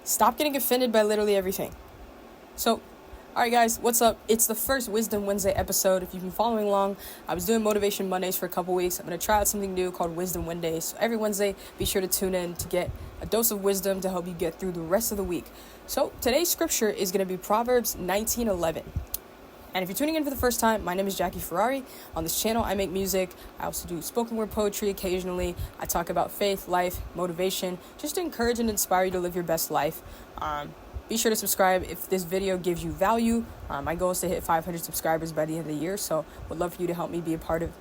Stop getting offended by literally everything. So, alright guys, what's up? It's the first Wisdom Wednesday episode. If you've been following along, I was doing Motivation Mondays for a couple weeks. I'm going to try out something new called Wisdom Wednesdays. So every Wednesday, be sure to tune in to get a dose of wisdom to help you get through the rest of the week. So today's scripture is going to be Proverbs 19:11. And if you're tuning in for the first time, my name is Jackie Ferrari. On this channel, I make music. I also do spoken word poetry occasionally. I talk about faith, life, motivation, just to encourage and inspire you to live your best life. Be sure to subscribe if this video gives you value. My goal is to hit 500 subscribers by the end of the year. So would love for you to help me be a part of,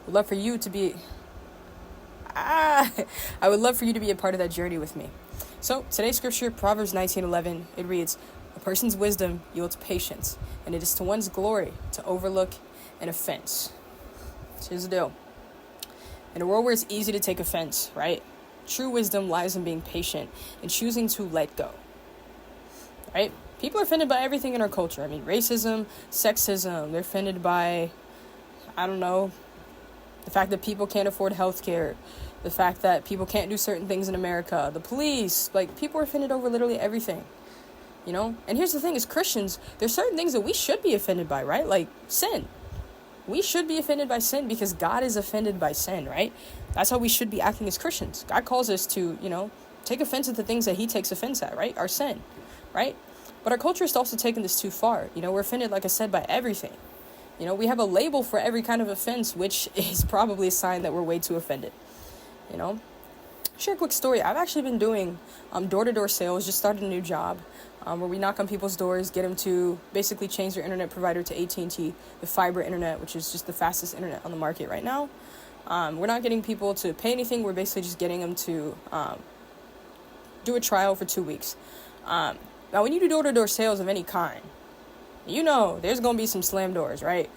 would love for you to be, I would love for you to be a part of that journey with me. So today's scripture, Proverbs 19:11, it reads, "A person's wisdom yields patience, and it is to one's glory to overlook an offense." So here's the deal. In a world where it's easy to take offense, right? True wisdom lies in being patient and choosing to let go, right? People are offended by everything in our culture. I mean, racism, sexism, they're offended by, I don't know, the fact that people can't afford healthcare, the fact that people can't do certain things in America, the police, like people are offended over literally everything. You know, and here's the thing, as Christians, there's certain things that we should be offended by, right? Like sin. We should be offended by sin because God is offended by sin, right? That's how we should be acting as Christians. God calls us to, take offense at the things that he takes offense at, right? Our sin, right? But our culture has also taken this too far. We're offended, like I said, by everything. We have a label for every kind of offense, which is probably a sign that we're way too offended, Share a quick story. I've actually been doing door-to-door sales, just started a new job where we knock on people's doors, get them to basically change their internet provider to AT&T, the fiber internet, which is just the fastest internet on the market right now. We're not getting people to pay anything. We're basically just getting them to do a trial for 2 weeks. Now, when you do door-to-door sales of any kind, there's going to be some slam doors, right?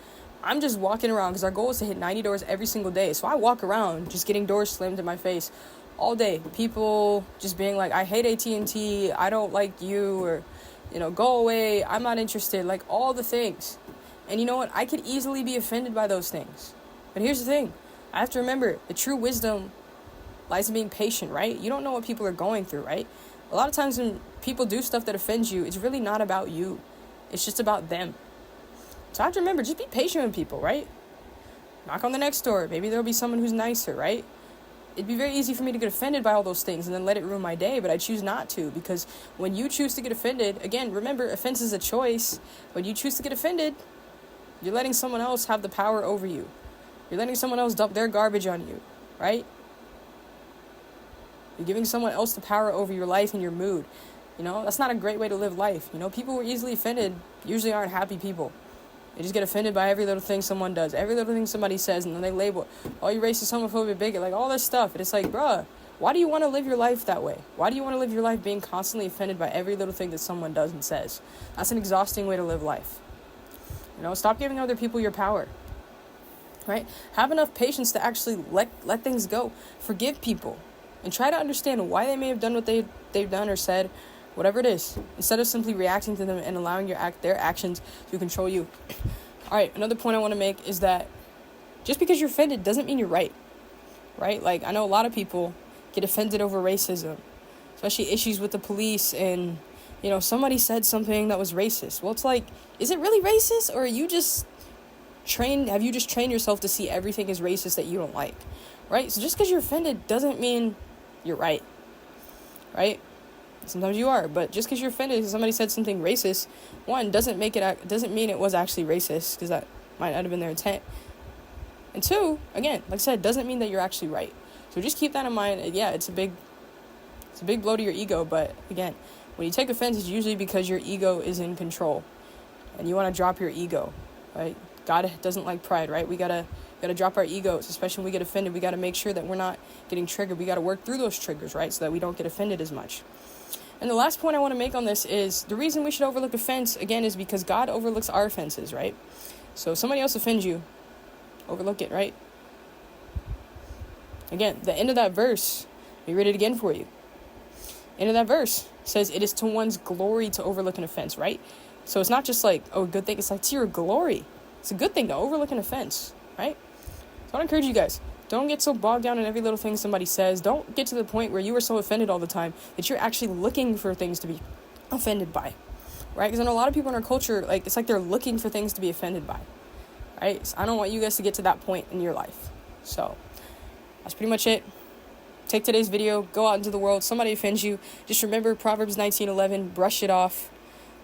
I'm just walking around because our goal is to hit 90 doors every single day. So I walk around just getting doors slammed in my face all day. People just being like, I hate AT&T, I don't like you, or, go away, I'm not interested, like all the things. And you know what? I could easily be offended by those things. But here's the thing. I have to remember, the true wisdom lies in being patient, right? You don't know what people are going through, right? A lot of times when people do stuff that offends you, it's really not about you. It's just about them. So I have to remember, just be patient with people, right? Knock on the next door. Maybe there'll be someone who's nicer, right? It'd be very easy for me to get offended by all those things and then let it ruin my day, but I choose not to, because when you choose to get offended, again, remember, offense is a choice. When you choose to get offended, you're letting someone else have the power over you. You're letting someone else dump their garbage on you, right? You're giving someone else the power over your life and your mood. That's not a great way to live life. People who are easily offended usually aren't happy people. They just get offended by every little thing someone does, every little thing somebody says, and then they label, oh, you racist, homophobic, bigot, like all this stuff. And it's like, bruh, why do you want to live your life that way? Why do you want to live your life being constantly offended by every little thing that someone does and says? That's an exhausting way to live life. Stop giving other people your power, right? Have enough patience to actually let things go. Forgive people and try to understand why they may have done what they've done or said, whatever it is, instead of simply reacting to them and allowing their actions to control you. All right, another point I want to make is that just because you're offended doesn't mean you're right? Like, I know a lot of people get offended over racism, especially issues with the police, and, somebody said something that was racist. Well, it's like, is it really racist, or have you just trained yourself to see everything as racist that you don't like, right? So just because you're offended doesn't mean you're right? Sometimes you are, but just because you're offended because somebody said something racist, one, doesn't mean it was actually racist, because that might not have been their intent. And two, again, like I said, doesn't mean that you're actually right. So just keep that in mind. Yeah, it's a big blow to your ego, but again, when you take offense, it's usually because your ego is in control, and you want to drop your ego, right? God doesn't like pride, right? We gotta drop our egos, especially when we get offended. We gotta make sure that we're not getting triggered. We gotta work through those triggers, right, so that we don't get offended as much. And the last point I want to make on this is the reason we should overlook offense, again, is because God overlooks our offenses, right? So if somebody else offends you, overlook it, right? Again, the end of that verse, let me read it again for you. End of that verse says, it is to one's glory to overlook an offense, right? So it's not just like, oh, a good thing. It's like to your glory. It's a good thing to overlook an offense, right? So I want to encourage you guys, Don't get so bogged down in every little thing somebody says. Don't get to the point where you are so offended all the time that you're actually looking for things to be offended by, right? Because I know a lot of people in our culture, like, it's like they're looking for things to be offended by, right? So I don't want you guys to get to that point in your life. So that's pretty much it. Take today's video, go out into the world. Somebody offends you, just remember Proverbs 19:11, brush it off,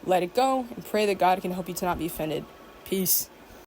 let it go, and pray that God can help you to not be offended. Peace.